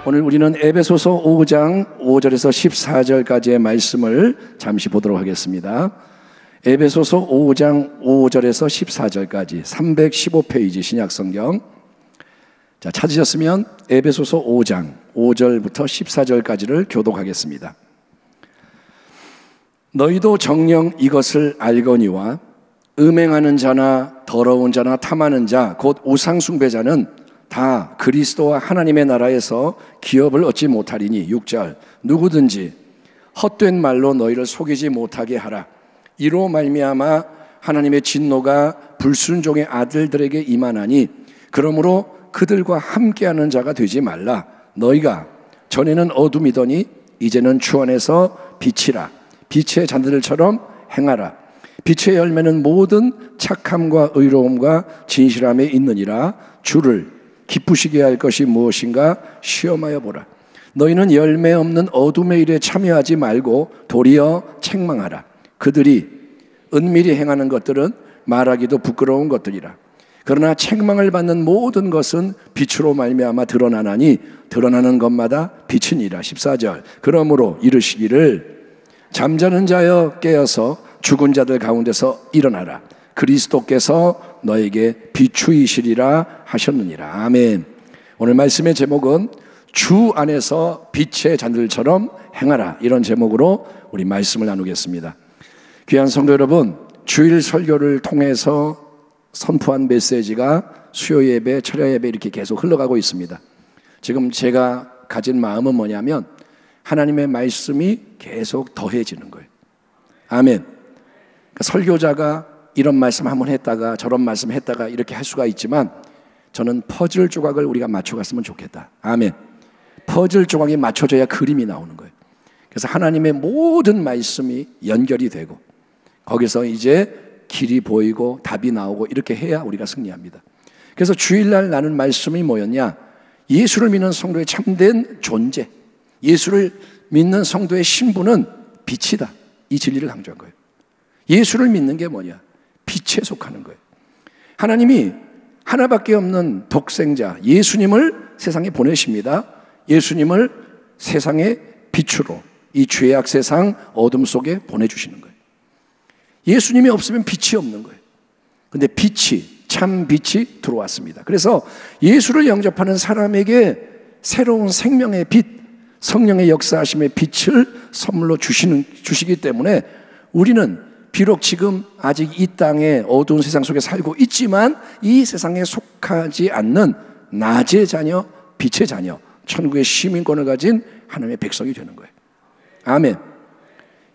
오늘 우리는 에베소서 5장 5절에서 14절까지의 말씀을 잠시 보도록 하겠습니다. 에베소서 5장 5절에서 14절까지 315페이지 신약성경. 자, 찾으셨으면 에베소서 5장 5절부터 14절까지를 교독하겠습니다. 너희도 정녕 이것을 알거니와 음행하는 자나 더러운 자나 탐하는 자 곧 우상 숭배자는 다 그리스도와 하나님의 나라에서 기업을 얻지 못하리니. 6절 누구든지 헛된 말로 너희를 속이지 못하게 하라. 이로 말미암아 하나님의 진노가 불순종의 아들들에게 임하나니 그러므로 그들과 함께하는 자가 되지 말라. 너희가 전에는 어둠이더니 이제는 주 안에서 빛이라. 빛의 자들처럼 행하라. 빛의 열매는 모든 착함과 의로움과 진실함에 있느니라. 주를 기쁘시게 할 것이 무엇인가 시험하여 보라. 너희는 열매 없는 어둠의 일에 참여하지 말고 도리어 책망하라. 그들이 은밀히 행하는 것들은 말하기도 부끄러운 것들이라. 그러나 책망을 받는 모든 것은 빛으로 말미암아 드러나나니 드러나는 것마다 빛이니라. 14절 그러므로 이르시기를 잠자는 자여 깨어서 죽은 자들 가운데서 일어나라. 그리스도께서 너에게 비추이시리라 하셨느니라. 아멘. 오늘 말씀의 제목은 주 안에서 빛의 잔들처럼 행하라, 이런 제목으로 우리 말씀을 나누겠습니다. 귀한 성도 여러분, 주일 설교를 통해서 선포한 메시지가 수요 예배, 철야 예배 이렇게 계속 흘러가고 있습니다. 지금 제가 가진 마음은 뭐냐면 하나님의 말씀이 계속 더해지는 거예요. 아멘. 그러니까 설교자가 이런 말씀 한번 했다가 저런 말씀 했다가 이렇게 할 수가 있지만 저는 퍼즐 조각을 우리가 맞춰갔으면 좋겠다. 아멘. 퍼즐 조각이 맞춰져야 그림이 나오는 거예요. 그래서 하나님의 모든 말씀이 연결이 되고 거기서 이제 길이 보이고 답이 나오고 이렇게 해야 우리가 승리합니다. 그래서 주일날 나눈 말씀이 뭐였냐? 예수를 믿는 성도의 참된 존재, 예수를 믿는 성도의 신분은 빛이다, 이 진리를 강조한 거예요. 예수를 믿는 게 뭐냐? 빛에 속하는 거예요. 하나님이 하나밖에 없는 독생자 예수님을 세상에 보내십니다. 예수님을 세상의 빛으로 이 죄악 세상 어둠 속에 보내주시는 거예요. 예수님이 없으면 빛이 없는 거예요. 근데 빛이, 참 빛이 들어왔습니다. 그래서 예수를 영접하는 사람에게 새로운 생명의 빛, 성령의 역사하심의 빛을 선물로 주시기 때문에 우리는 비록 지금 아직 이 땅에 어두운 세상 속에 살고 있지만 이 세상에 속하지 않는 낮의 자녀, 빛의 자녀, 천국의 시민권을 가진 하나님의 백성이 되는 거예요. 아멘.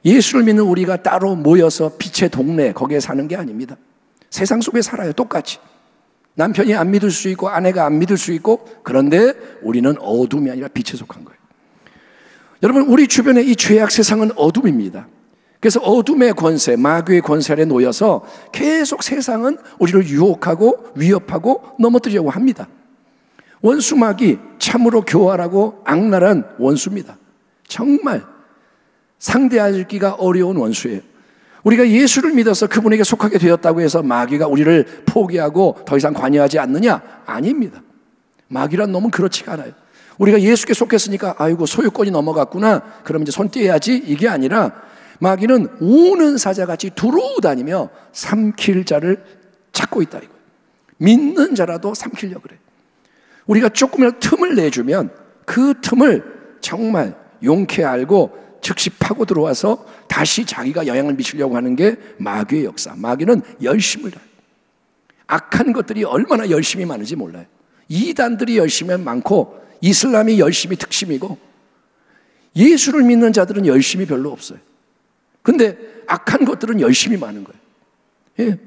예수를 믿는 우리가 따로 모여서 빛의 동네 거기에 사는 게 아닙니다. 세상 속에 살아요, 똑같이. 남편이 안 믿을 수 있고 아내가 안 믿을 수 있고, 그런데 우리는 어둠이 아니라 빛에 속한 거예요. 여러분, 우리 주변의 이 죄악 세상은 어둠입니다. 그래서 어둠의 권세, 마귀의 권세 아래 놓여서 계속 세상은 우리를 유혹하고 위협하고 넘어뜨리려고 합니다. 원수 마귀, 참으로 교활하고 악랄한 원수입니다. 정말 상대하기가 어려운 원수예요. 우리가 예수를 믿어서 그분에게 속하게 되었다고 해서 마귀가 우리를 포기하고 더 이상 관여하지 않느냐? 아닙니다. 마귀란 놈은 그렇지가 않아요. 우리가 예수께 속했으니까 아이고 소유권이 넘어갔구나, 그럼 이제 손 떼야지, 이게 아니라 마귀는 우는 사자같이 두루 다니며 삼킬 자를 찾고 있다 이거예요. 믿는 자라도 삼키려고 그래. 우리가 조금이라도 틈을 내주면 그 틈을 정말 용케 알고 즉시 파고 들어와서 다시 자기가 영향을 미치려고 하는 게 마귀의 역사. 마귀는 열심을 다해요. 악한 것들이 얼마나 열심히 많은지 몰라요. 이단들이 열심히 많고 이슬람이 열심히 특심이고 예수를 믿는 자들은 열심히 별로 없어요. 근데 악한 것들은 열심히 많은 거예요. 예.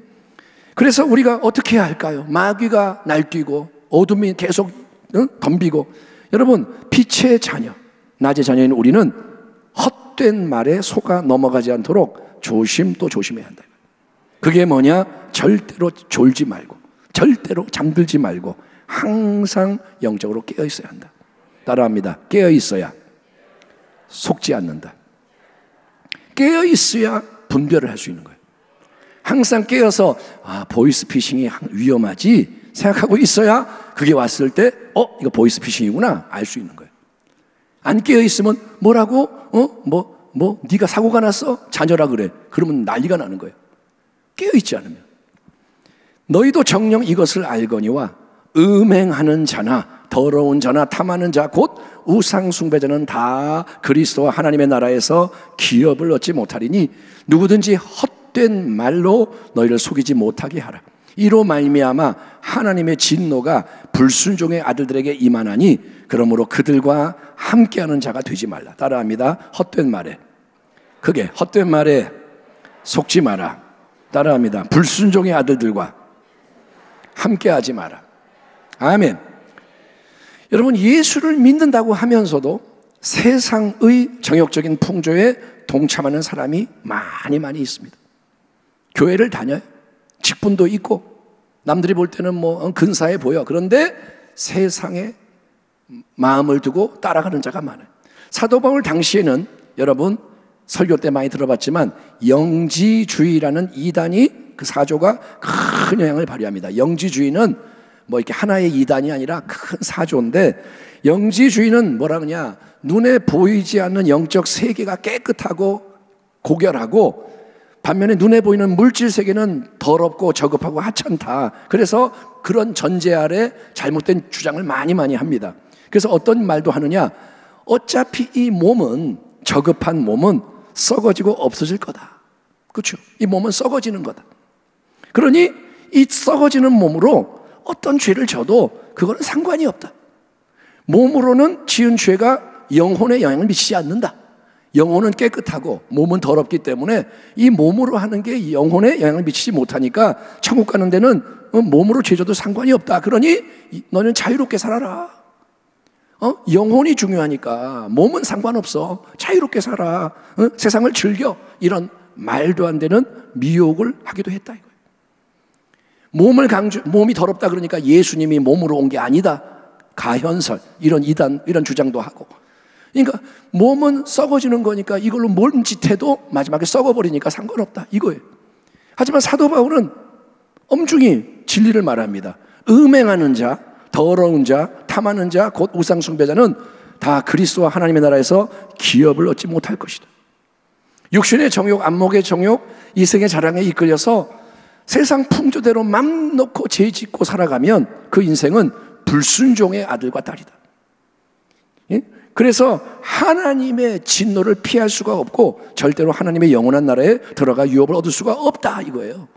그래서 우리가 어떻게 해야 할까요? 마귀가 날뛰고 어둠이 계속 덤비고. 여러분, 빛의 자녀, 낮의 자녀인 우리는 헛된 말에 속아 넘어가지 않도록 조심 또 조심해야 한다. 그게 뭐냐? 절대로 졸지 말고, 절대로 잠들지 말고 항상 영적으로 깨어 있어야 한다. 따라합니다. 깨어 있어야 속지 않는다. 깨어 있어야 분별을 할 수 있는 거예요. 항상 깨어서 보이스피싱이 위험하지 생각하고 있어야 그게 왔을 때 이거 보이스피싱이구나 알 수 있는 거예요. 안 깨어 있으면 뭐라고? 네가 사고가 났어? 자녀라 그래. 그러면 난리가 나는 거예요. 깨어 있지 않으면. 너희도 정녕 이것을 알거니와 음행하는 자나 더러운 자나 탐하는 자 곧 우상 숭배자는 다 그리스도와 하나님의 나라에서 기업을 얻지 못하리니 누구든지 헛된 말로 너희를 속이지 못하게 하라. 이로 말미암아 하나님의 진노가 불순종의 아들들에게 임하나니 그러므로 그들과 함께하는 자가 되지 말라. 따라합니다. 헛된 말에, 그게 헛된 말에 속지 마라. 따라합니다. 불순종의 아들들과 함께하지 마라. 아멘. 여러분, 예수를 믿는다고 하면서도 세상의 정욕적인 풍조에 동참하는 사람이 많이 있습니다. 교회를 다녀요. 직분도 있고 남들이 볼 때는 근사해 보여. 그런데 세상에 마음을 두고 따라가는 자가 많아요. 사도 바울 당시에는 여러분 설교 때 많이 들어봤지만 영지주의라는 이단이 그 사조가 큰 영향을 발휘합니다. 영지주의는 이렇게 하나의 이단이 아니라 큰 사조인데, 영지주의는 뭐라 그러냐, 눈에 보이지 않는 영적 세계가 깨끗하고 고결하고 반면에 눈에 보이는 물질 세계는 더럽고 저급하고 하찮다. 그래서 그런 전제 아래 잘못된 주장을 많이 합니다. 그래서 어떤 말도 하느냐, 어차피 이 몸은, 저급한 몸은 썩어지고 없어질 거다. 그렇죠? 이 몸은 썩어지는 거다. 그러니 이 썩어지는 몸으로 어떤 죄를 져도 그거는 상관이 없다. 몸으로는 지은 죄가 영혼에 영향을 미치지 않는다. 영혼은 깨끗하고 몸은 더럽기 때문에 이 몸으로 하는 게 영혼에 영향을 미치지 못하니까 천국 가는 데는 몸으로 죄져도 상관이 없다. 그러니 너는 자유롭게 살아라. 영혼이 중요하니까 몸은 상관없어. 자유롭게 살아. 세상을 즐겨. 이런 말도 안 되는 미혹을 하기도 했다 이거예요. 몸이 더럽다 그러니까 예수님이 몸으로 온 게 아니다. 가현설, 이런 이단, 이런 주장도 하고. 그러니까 몸은 썩어지는 거니까 이걸로 뭔 짓 해도 마지막에 썩어버리니까 상관없다 이거예요. 하지만 사도 바울은 엄중히 진리를 말합니다. 음행하는 자, 더러운 자, 탐하는 자, 곧 우상 숭배자는 다 그리스도와 하나님의 나라에서 기업을 얻지 못할 것이다. 육신의 정욕, 안목의 정욕, 이생의 자랑에 이끌려서 세상 풍조대로 맘 놓고 죄 짓고 살아가면 그 인생은 불순종의 아들과 딸이다. 그래서 하나님의 진노를 피할 수가 없고 절대로 하나님의 영원한 나라에 들어가 유업을 얻을 수가 없다 이거예요.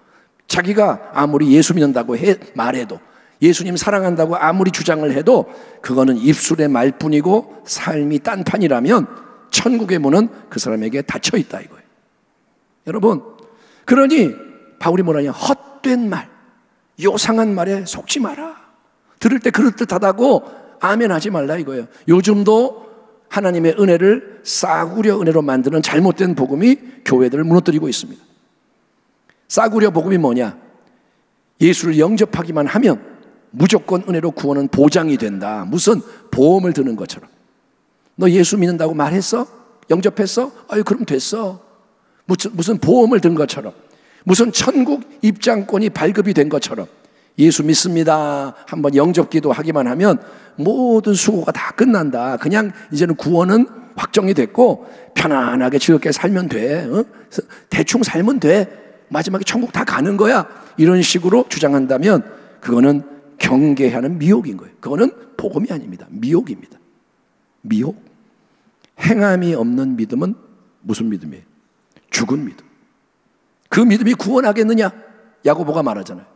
자기가 아무리 예수 믿는다고 말해도, 예수님 사랑한다고 아무리 주장을 해도 그거는 입술의 말뿐이고 삶이 딴판이라면 천국의 문은 그 사람에게 닫혀 있다 이거예요. 여러분, 그러니 바울이 뭐라냐, 헛된 말, 요상한 말에 속지 마라. 들을 때 그럴듯하다고 아멘 하지 말라 이거예요. 요즘도 하나님의 은혜를 싸구려 은혜로 만드는 잘못된 복음이 교회들을 무너뜨리고 있습니다. 싸구려 복음이 뭐냐, 예수를 영접하기만 하면 무조건 은혜로 구원은 보장이 된다. 무슨 보험을 드는 것처럼. 너 예수 믿는다고 말했어? 영접했어? 아유 그럼 됐어. 무슨 보험을 든 것처럼, 무슨 천국 입장권이 발급이 된 것처럼, 예수 믿습니다 한번 영접기도 하기만 하면 모든 수고가 다 끝난다. 그냥 이제는 구원은 확정이 됐고 편안하게 즐겁게 살면 돼. 대충 살면 돼. 마지막에 천국 다 가는 거야. 이런 식으로 주장한다면 그거는 경계하는 미혹인 거예요. 그거는 복음이 아닙니다. 미혹입니다. 미혹. 행함이 없는 믿음은 무슨 믿음이에요? 죽은 믿음. 그 믿음이 구원하겠느냐? 야고보가 말하잖아요.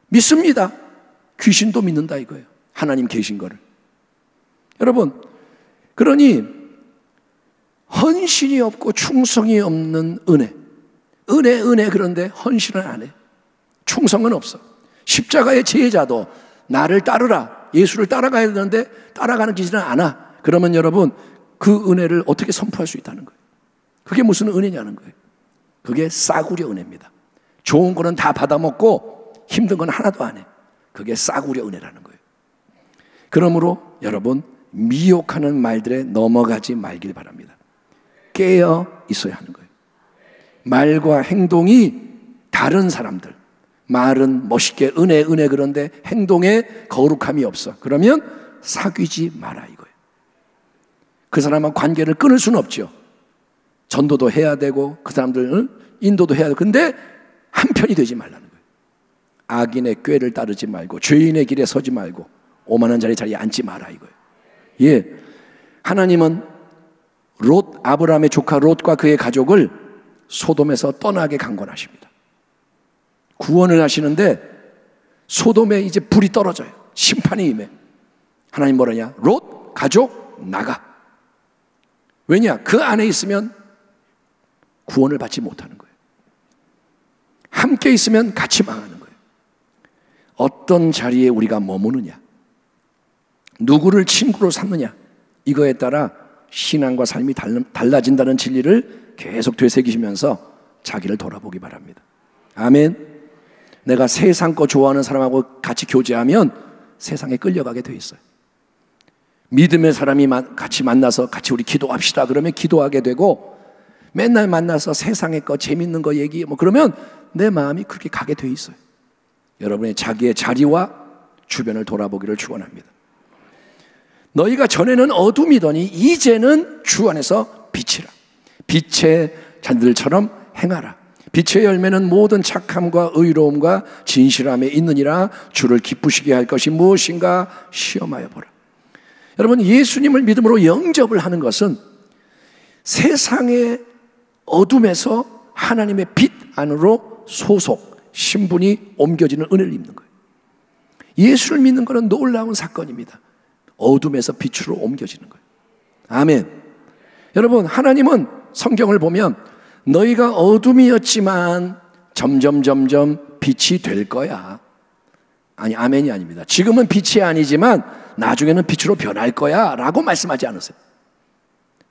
믿습니다. 귀신도 믿는다 이거예요. 하나님 계신 거를. 여러분, 그러니 헌신이 없고 충성이 없는 은혜 그런데 헌신은 안 해. 충성은 없어. 십자가의 제자도 나를 따르라, 예수를 따라가야 되는데 따라가는 기질은 않아. 그러면 여러분, 그 은혜를 어떻게 선포할 수 있다는 거예요? 그게 무슨 은혜냐는 거예요. 그게 싸구려 은혜입니다. 좋은 거는 다 받아먹고 힘든 건 하나도 안 해. 그게 싸구려 은혜라는 거예요. 그러므로 여러분, 미혹하는 말들에 넘어가지 말길 바랍니다. 깨어 있어야 하는 거예요. 말과 행동이 다른 사람들, 말은 멋있게 은혜 그런데 행동에 거룩함이 없어. 그러면 사귀지 마라 이거예요. 그 사람과 관계를 끊을 수는 없죠. 전도도 해야 되고 그 사람들 인도도 해야 되고. 근데 한편이 되지 말라는 거예요. 악인의 꾀를 따르지 말고 죄인의 길에 서지 말고 오만한 자리에 앉지 마라 이거예요. 예, 하나님은 아브라함의 조카 롯과 그의 가족을 소돔에서 떠나게 강권하십니다. 구원을 하시는데 소돔에 이제 불이 떨어져요. 심판이 임해. 하나님 뭐라냐? 롯 가족 나가. 왜냐? 그 안에 있으면 구원을 받지 못하는 거예요. 함께 있으면 같이 망하는 거예요. 어떤 자리에 우리가 머무느냐, 누구를 친구로 삼느냐, 이거에 따라 신앙과 삶이 달라진다는 진리를 계속 되새기시면서 자기를 돌아보기 바랍니다. 아멘. 내가 세상 거 좋아하는 사람하고 같이 교제하면 세상에 끌려가게 돼 있어요. 믿음의 사람이 같이 만나서 같이 우리 기도합시다 그러면 기도하게 되고, 맨날 만나서 세상의 거 재밌는 거 얘기 그러면 내 마음이 그렇게 가게 돼 있어요. 여러분의 자기의 자리와 주변을 돌아보기를 축원합니다. 너희가 전에는 어둠이더니 이제는 주 안에서 빛이라. 빛의 잔들처럼 행하라. 빛의 열매는 모든 착함과 의로움과 진실함에 있느니라. 주를 기쁘시게 할 것이 무엇인가 시험하여 보라. 여러분, 예수님을 믿음으로 영접을 하는 것은 세상의 어둠에서 하나님의 빛 안으로 소속, 신분이 옮겨지는 은혜를 입는 거예요. 예수를 믿는 것은 놀라운 사건입니다. 어둠에서 빛으로 옮겨지는 거예요. 아멘. 여러분, 하나님은 성경을 보면 너희가 어둠이었지만 점점 빛이 될 거야. 아니, 아멘이 아닙니다. 지금은 빛이 아니지만 나중에는 빛으로 변할 거야 라고 말씀하지 않으세요.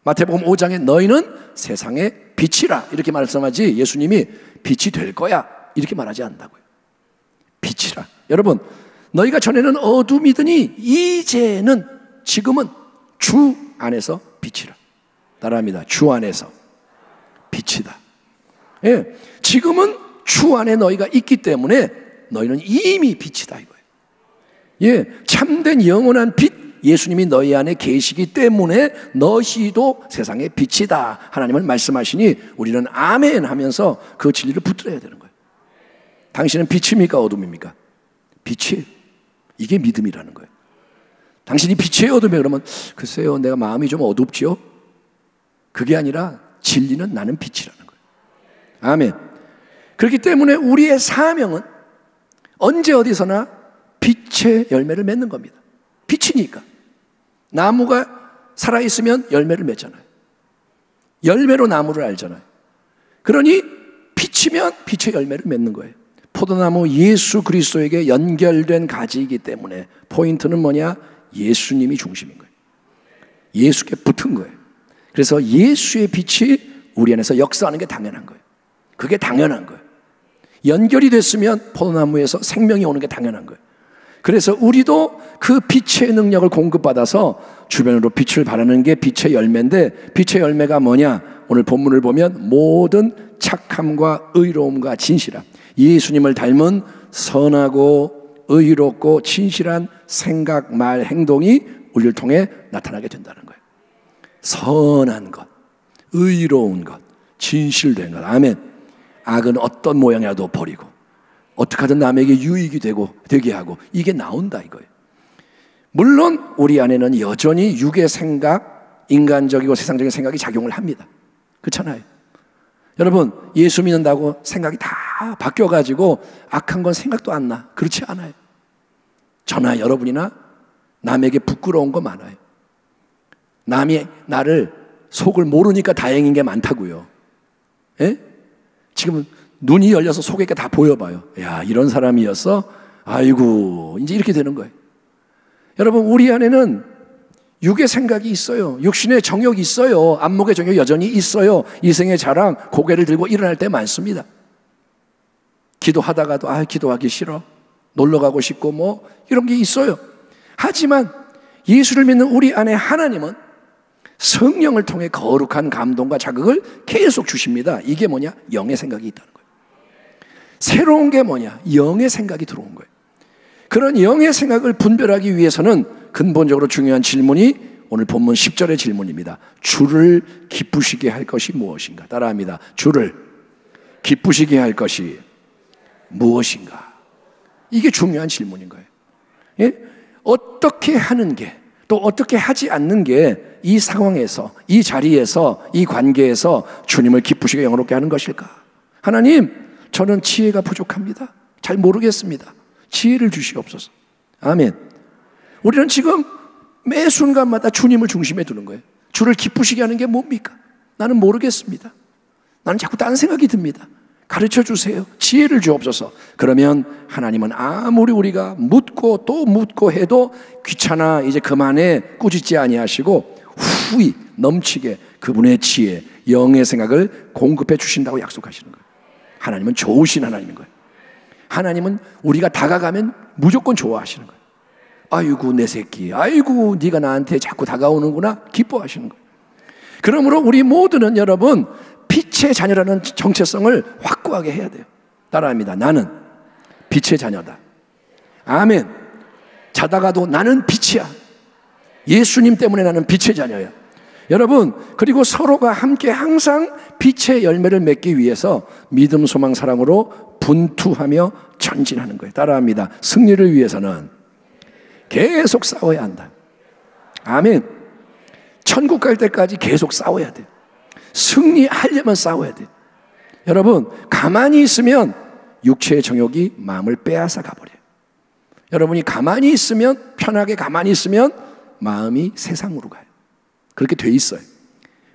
마태복음 5장에 너희는 세상의 빛이라 이렇게 말씀하지, 예수님이 빛이 될 거야 이렇게 말하지 않는다고요. 빛이라. 여러분, 너희가 전에는 어둠이더니 이제는, 지금은 주 안에서 빛이라. 따라합니다. 주 안에서 빛이다. 예, 지금은 주 안에 너희가 있기 때문에 너희는 이미 빛이다 이거예요. 예, 참된 영원한 빛 예수님이 너희 안에 계시기 때문에 너희도 세상의 빛이다 하나님은 말씀하시니 우리는 아멘 하면서 그 진리를 붙들어야 되는 거예요. 당신은 빛입니까 어둠입니까? 빛이에요. 이게 믿음이라는 거예요. 당신이 빛이에요 어둠이에요? 그러면 글쎄요 내가 마음이 좀 어둡지요? 그게 아니라 진리는 나는 빛이라는 거예요. 아멘. 그렇기 때문에 우리의 사명은 언제 어디서나 빛의 열매를 맺는 겁니다. 빛이니까. 나무가 살아있으면 열매를 맺잖아요. 열매로 나무를 알잖아요. 그러니 빛이면 빛의 열매를 맺는 거예요. 포도나무 예수 그리스도에게 연결된 가지이기 때문에 포인트는 뭐냐? 예수님이 중심인 거예요. 예수께 붙은 거예요. 그래서 예수의 빛이 우리 안에서 역사하는 게 당연한 거예요. 그게 당연한 거예요. 연결이 됐으면 포도나무에서 생명이 오는 게 당연한 거예요. 그래서 우리도 그 빛의 능력을 공급받아서 주변으로 빛을 발하는 게 빛의 열매인데, 빛의 열매가 뭐냐? 오늘 본문을 보면 모든 착함과 의로움과 진실함, 예수님을 닮은 선하고 의롭고 진실한 생각, 말, 행동이 우리를 통해 나타나게 된다는 거예요. 선한 것, 의로운 것, 진실된 것. 아멘. 악은 어떤 모양이라도 버리고 어떻게 하든 남에게 유익이 되게 하고, 이게 나온다 이거예요. 물론 우리 안에는 여전히 육의 생각, 인간적이고 세상적인 생각이 작용을 합니다. 그렇잖아요. 여러분, 예수 믿는다고 생각이 다 바뀌어가지고 악한 건 생각도 안 나. 그렇지 않아요. 저나 여러분이나 남에게 부끄러운 거 많아요. 남이 나를 속을 모르니까 다행인 게 많다고요. 예? 지금 눈이 열려서 속에 다 보여봐요. 야, 이런 사람이었어? 아이고, 이제 이렇게 되는 거예요. 여러분, 우리 안에는 육의 생각이 있어요. 육신의 정욕이 있어요. 안목의 정욕이 여전히 있어요. 이생의 자랑, 고개를 들고 일어날 때 많습니다. 기도하다가도 기도하기 싫어, 놀러 가고 싶고 이런 게 있어요. 하지만 예수를 믿는 우리 안에 하나님은 성령을 통해 거룩한 감동과 자극을 계속 주십니다. 이게 뭐냐? 영의 생각이 있다는 거예요. 새로운 게 뭐냐? 영의 생각이 들어온 거예요. 그런 영의 생각을 분별하기 위해서는 근본적으로 중요한 질문이 오늘 본문 10절의 질문입니다. 주를 기쁘시게 할 것이 무엇인가? 따라합니다. 주를 기쁘시게 할 것이 무엇인가? 이게 중요한 질문인 거예요. 예? 어떻게 하는 게, 또 어떻게 하지 않는 게 이 상황에서, 이 자리에서, 이 관계에서 주님을 기쁘시게 영화롭게 하는 것일까? 하나님, 저는 지혜가 부족합니다. 잘 모르겠습니다. 지혜를 주시옵소서. 아멘. 우리는 지금 매 순간마다 주님을 중심에 두는 거예요. 주를 기쁘시게 하는 게 뭡니까? 나는 모르겠습니다. 나는 자꾸 딴 생각이 듭니다. 가르쳐 주세요. 지혜를 주옵소서. 그러면 하나님은 아무리 우리가 묻고 또 묻고 해도 귀찮아, 이제 그만해, 꾸짖지 아니하시고 후히 넘치게 그분의 지혜, 영의 생각을 공급해 주신다고 약속하시는 거예요. 하나님은 좋으신 하나님인 거예요. 하나님은 우리가 다가가면 무조건 좋아하시는 거예요. 아이고 내 새끼, 아이고 네가 나한테 자꾸 다가오는구나, 기뻐하시는 거예요. 그러므로 우리 모두는 여러분, 빛의 자녀라는 정체성을 확고하게 해야 돼요. 따라합니다. 나는 빛의 자녀다. 아멘. 자다가도 나는 빛이야. 예수님 때문에 나는 빛의 자녀야. 여러분, 그리고 서로가 함께 항상 빛의 열매를 맺기 위해서 믿음, 소망, 사랑으로 분투하며 전진하는 거예요. 따라합니다. 승리를 위해서는 계속 싸워야 한다. 아멘. 천국 갈 때까지 계속 싸워야 돼요. 승리하려면 싸워야 돼요. 여러분, 가만히 있으면 육체의 정욕이 마음을 빼앗아 가버려요. 여러분이 가만히 있으면, 편하게 가만히 있으면 마음이 세상으로 가요. 그렇게 돼 있어요.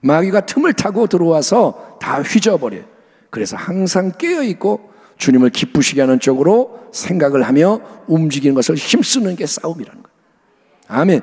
마귀가 틈을 타고 들어와서 다 휘저어버려요. 그래서 항상 깨어있고 주님을 기쁘시게 하는 쪽으로 생각을 하며 움직이는 것을 힘쓰는 게 싸움이라는 거예요. 아멘.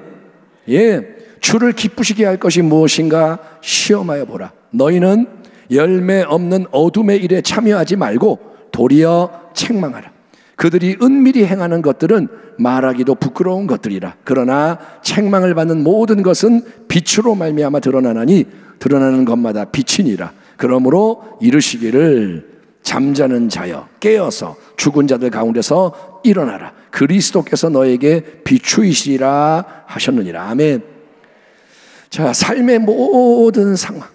예, 주를 기쁘시게 할 것이 무엇인가 시험하여 보라. 너희는 열매 없는 어둠의 일에 참여하지 말고 도리어 책망하라. 그들이 은밀히 행하는 것들은 말하기도 부끄러운 것들이라. 그러나 책망을 받는 모든 것은 빛으로 말미암아 드러나나니 드러나는 것마다 빛이니라. 그러므로 이르시기를 잠자는 자여 깨어서 죽은 자들 가운데서 일어나라. 그리스도께서 너에게 비추이시리라 하셨느니라. 아멘. 자, 삶의 모든 상황,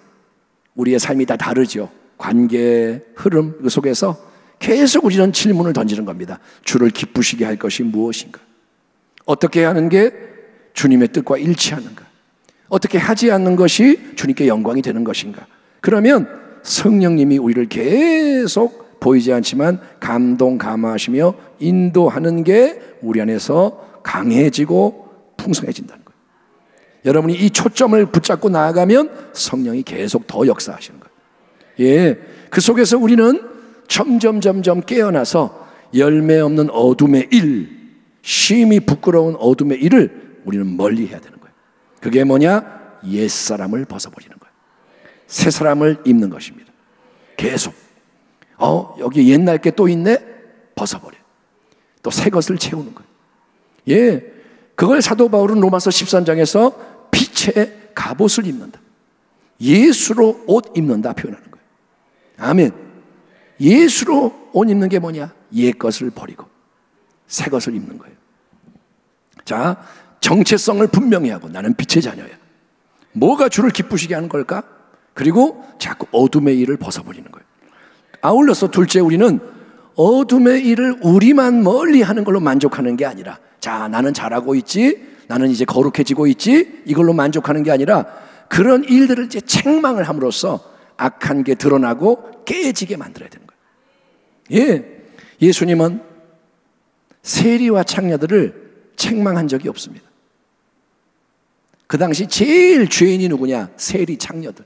우리의 삶이 다 다르죠. 관계, 흐름, 그 속에서 계속 우리는 질문을 던지는 겁니다. 주를 기쁘시게 할 것이 무엇인가? 어떻게 하는 게 주님의 뜻과 일치하는가? 어떻게 하지 않는 것이 주님께 영광이 되는 것인가? 그러면 성령님이 우리를 계속 보이지 않지만 감동, 감화하시며 인도하는 게 우리 안에서 강해지고 풍성해진다는 거예요. 여러분이 이 초점을 붙잡고 나아가면 성령이 계속 더 역사하시는 거예요. 예, 그 속에서 우리는 점점 깨어나서 열매 없는 어둠의 일, 심히 부끄러운 어둠의 일을 우리는 멀리 해야 되는 거예요. 그게 뭐냐? 옛사람을 벗어버리는 거예요. 새 사람을 입는 것입니다. 계속 여기 옛날 게 또 있네? 벗어버려. 또 새 것을 채우는 거예요. 예, 그걸 사도 바울은 로마서 13장에서 빛의 갑옷을 입는다, 예수로 옷 입는다 표현하는 거예요. 아멘. 예수로 옷 입는 게 뭐냐? 옛 것을 버리고 새 것을 입는 거예요. 자, 정체성을 분명히 하고 나는 빛의 자녀야. 뭐가 주를 기쁘시게 하는 걸까? 그리고 자꾸 어둠의 일을 벗어버리는 거예요. 아울러서 둘째, 우리는 어둠의 일을 우리만 멀리 하는 걸로 만족하는 게 아니라, 자, 나는 잘하고 있지, 나는 이제 거룩해지고 있지, 이걸로 만족하는 게 아니라 그런 일들을 이제 책망을 함으로써 악한 게 드러나고 깨지게 만들어야 되는 거예요. 예, 예수님은 세리와 창녀들을 책망한 적이 없습니다. 그 당시 제일 죄인이 누구냐? 세리, 창녀들,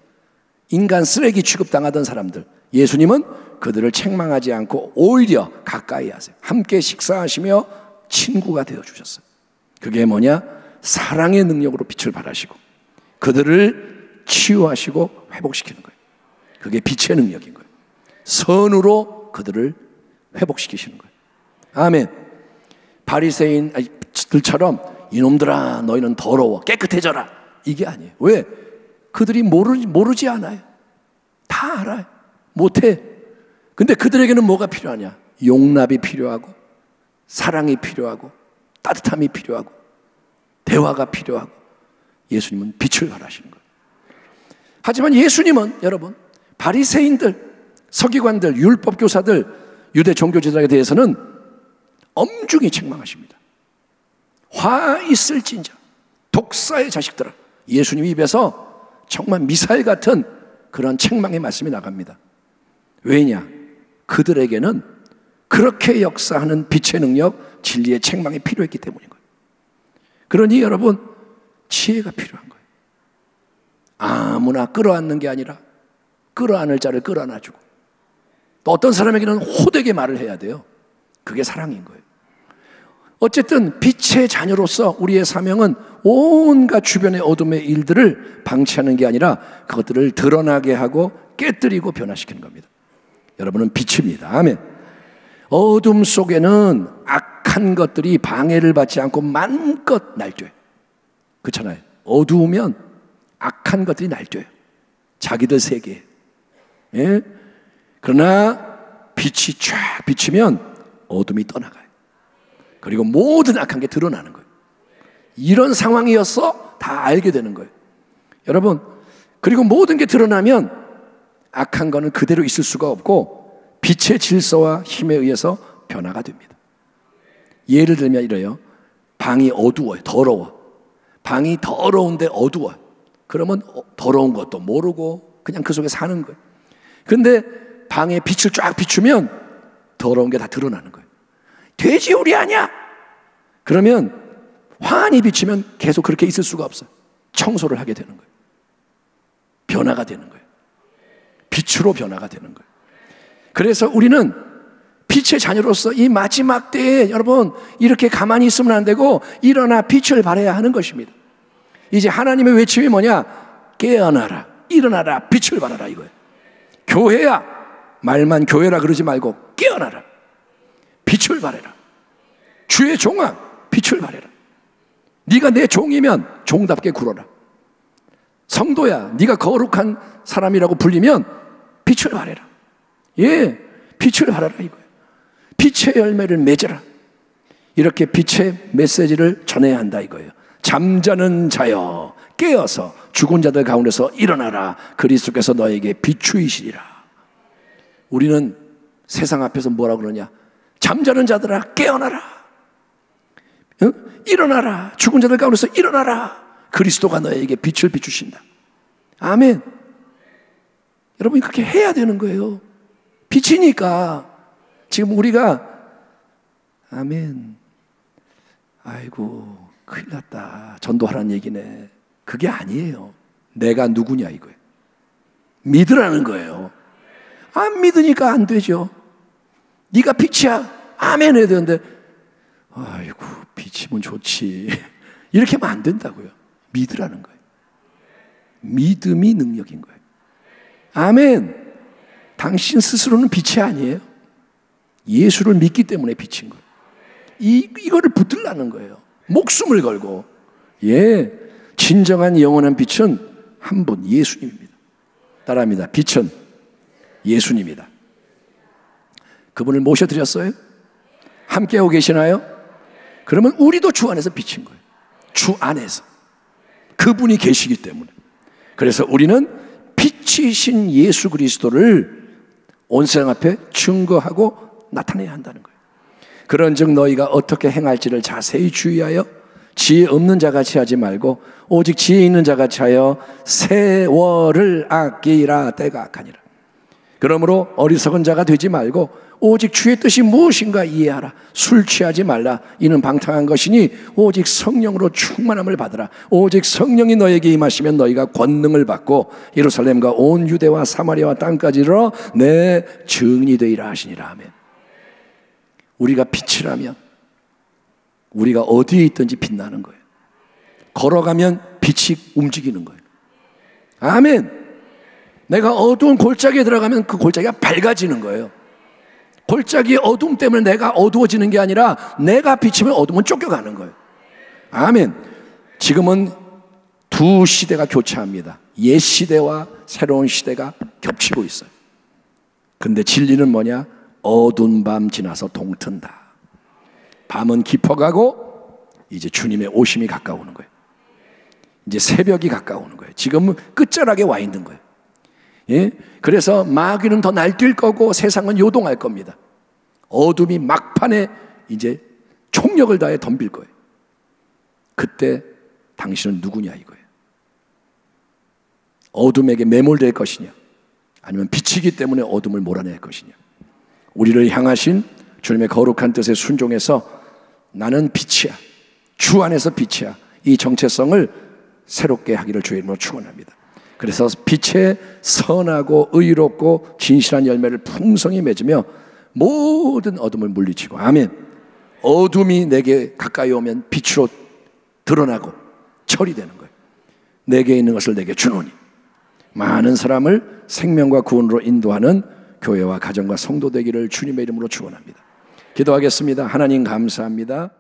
인간 쓰레기 취급당하던 사람들. 예수님은 그들을 책망하지 않고 오히려 가까이 하세요. 함께 식사하시며 친구가 되어주셨어요. 그게 뭐냐? 사랑의 능력으로 빛을 발하시고 그들을 치유하시고 회복시키는 거예요. 그게 빛의 능력인 거예요. 선으로 그들을 회복시키시는 거예요. 아멘. 바리새인들처럼 이놈들아 너희는 더러워 깨끗해져라, 이게 아니에요. 왜? 그들이 모르지 않아요. 다 알아요. 못해. 근데 그들에게는 뭐가 필요하냐? 용납이 필요하고 사랑이 필요하고 따뜻함이 필요하고 대화가 필요하고 예수님은 빛을 발하시는 거예요. 하지만 예수님은 여러분, 바리새인들, 서기관들, 율법 교사들, 유대 종교지도자에 대해서는 엄중히 책망하십니다. 화 있을진저, 독사의 자식들아. 예수님 입에서 정말 미사일 같은 그런 책망의 말씀이 나갑니다. 왜냐? 그들에게는 그렇게 역사하는 빛의 능력, 진리의 책망이 필요했기 때문인 거예요. 그러니 여러분, 지혜가 필요한 거예요. 아무나 끌어안는 게 아니라 끌어안을 자를 끌어안아주고, 또 어떤 사람에게는 호되게 말을 해야 돼요. 그게 사랑인 거예요. 어쨌든 빛의 자녀로서 우리의 사명은 온갖 주변의 어둠의 일들을 방치하는 게 아니라 그것들을 드러나게 하고 깨뜨리고 변화시키는 겁니다. 여러분은 빛입니다. 아멘. 어둠 속에는 악한 것들이 방해를 받지 않고 마음껏 날뛰어요. 그렇잖아요. 어두우면 악한 것들이 날뛰어요. 자기들 세계에. 예? 그러나 빛이 쫙 비치면 어둠이 떠나가요. 그리고 모든 악한 게 드러나는 거예요. 이런 상황이었어? 다 알게 되는 거예요. 여러분, 그리고 모든 게 드러나면 악한 거는 그대로 있을 수가 없고 빛의 질서와 힘에 의해서 변화가 됩니다. 예를 들면 이래요. 방이 어두워요. 더러워. 방이 더러운데 어두워요. 그러면 더러운 것도 모르고 그냥 그 속에 사는 거예요. 근데 방에 빛을 쫙 비추면 더러운 게 다 드러나는 거예요. 돼지우리 아니야? 그러면 환히 비치면 계속 그렇게 있을 수가 없어요. 청소를 하게 되는 거예요. 변화가 되는 거예요. 빛으로 변화가 되는 거예요. 그래서 우리는 빛의 자녀로서 이 마지막 때에 여러분 이렇게 가만히 있으면 안 되고 일어나 빛을 발해야 하는 것입니다. 이제 하나님의 외침이 뭐냐? 깨어나라, 일어나라, 빛을 발하라 이거예요. 교회야, 말만 교회라 그러지 말고 깨어나라, 빛을 발해라. 주의 종아, 빛을 발해라. 네가 내 종이면 종답게 굴어라. 성도야, 네가 거룩한 사람이라고 불리면 빛을 발해라. 예, 빛을 발하라 이거예요. 빛의 열매를 맺어라. 이렇게 빛의 메시지를 전해야 한다 이거예요. 잠자는 자여 깨어서 죽은 자들 가운데서 일어나라. 그리스도께서 너에게 비추이시리라. 우리는 세상 앞에서 뭐라 그러냐? 잠자는 자들아 깨어나라. 응? 일어나라. 죽은 자들 가운데서 일어나라. 그리스도가 너에게 빛을 비추신다. 아멘. 여러분 그렇게 해야 되는 거예요. 빛이니까. 지금 우리가 아멘. 아이고 큰일 났다. 전도하라는 얘기네. 그게 아니에요. 내가 누구냐 이거예요. 믿으라는 거예요. 안 믿으니까 안 되죠. 네가 빛이야. 아멘 해야 되는데 아이고 빛이면 좋지. 이렇게 하면 안 된다고요. 믿으라는 거예요. 믿음이 능력인 거예요. 아멘. 당신 스스로는 빛이 아니에요. 예수를 믿기 때문에 빛인 거예요. 이거를 붙들라는 거예요. 목숨을 걸고. 예, 진정한 영원한 빛은 한 분, 예수님입니다. 따라합니다. 빛은 예수님이다. 그분을 모셔드렸어요? 함께하고 계시나요? 그러면 우리도 주 안에서 비친 거예요. 주 안에서. 그분이 계시기 때문에. 그래서 우리는 빛이신 예수 그리스도를 온 세상 앞에 증거하고 나타내야 한다는 거예요. 그런즉 너희가 어떻게 행할지를 자세히 주의하여 지혜 없는 자같이 하지 말고 오직 지혜 있는 자같이 하여 세월을 아끼라. 때가 악하니라. 그러므로 어리석은 자가 되지 말고 오직 주의 뜻이 무엇인가 이해하라. 술 취하지 말라. 이는 방탕한 것이니 오직 성령으로 충만함을 받으라. 오직 성령이 너에게 임하시면 너희가 권능을 받고 예루살렘과 온 유대와 사마리아와 땅까지 이르러 내 증인이 되리라 하시니라. 아멘. 우리가 빛이라면 우리가 어디에 있든지 빛나는 거예요. 걸어가면 빛이 움직이는 거예요. 아멘. 내가 어두운 골짜기에 들어가면 그 골짜기가 밝아지는 거예요. 골짜기의 어둠 때문에 내가 어두워지는 게 아니라 내가 비치면 어둠은 쫓겨가는 거예요. 아멘. 지금은 두 시대가 교차합니다. 옛 시대와 새로운 시대가 겹치고 있어요. 근데 진리는 뭐냐? 어두운 밤 지나서 동튼다. 밤은 깊어가고 이제 주님의 오심이 가까우는 거예요. 이제 새벽이 가까우는 거예요. 지금은 끝자락에 와 있는 거예요. 예? 그래서 마귀는 더 날뛸 거고 세상은 요동할 겁니다. 어둠이 막판에 이제 총력을 다해 덤빌 거예요. 그때 당신은 누구냐 이거예요. 어둠에게 매몰될 것이냐, 아니면 빛이기 때문에 어둠을 몰아낼 것이냐. 우리를 향하신 주님의 거룩한 뜻에 순종해서 나는 빛이야, 주 안에서 빛이야, 이 정체성을 새롭게 하기를 주의 이름으로 축원합니다. 그래서 빛의 선하고 의롭고 진실한 열매를 풍성히 맺으며 모든 어둠을 물리치고, 아멘. 어둠이 내게 가까이 오면 빛으로 드러나고 처리되는 거예요. 내게 있는 것을 내게 주노니 많은 사람을 생명과 구원으로 인도하는 교회와 가정과 성도 되기를 주님의 이름으로 축원합니다. 기도하겠습니다. 하나님 감사합니다.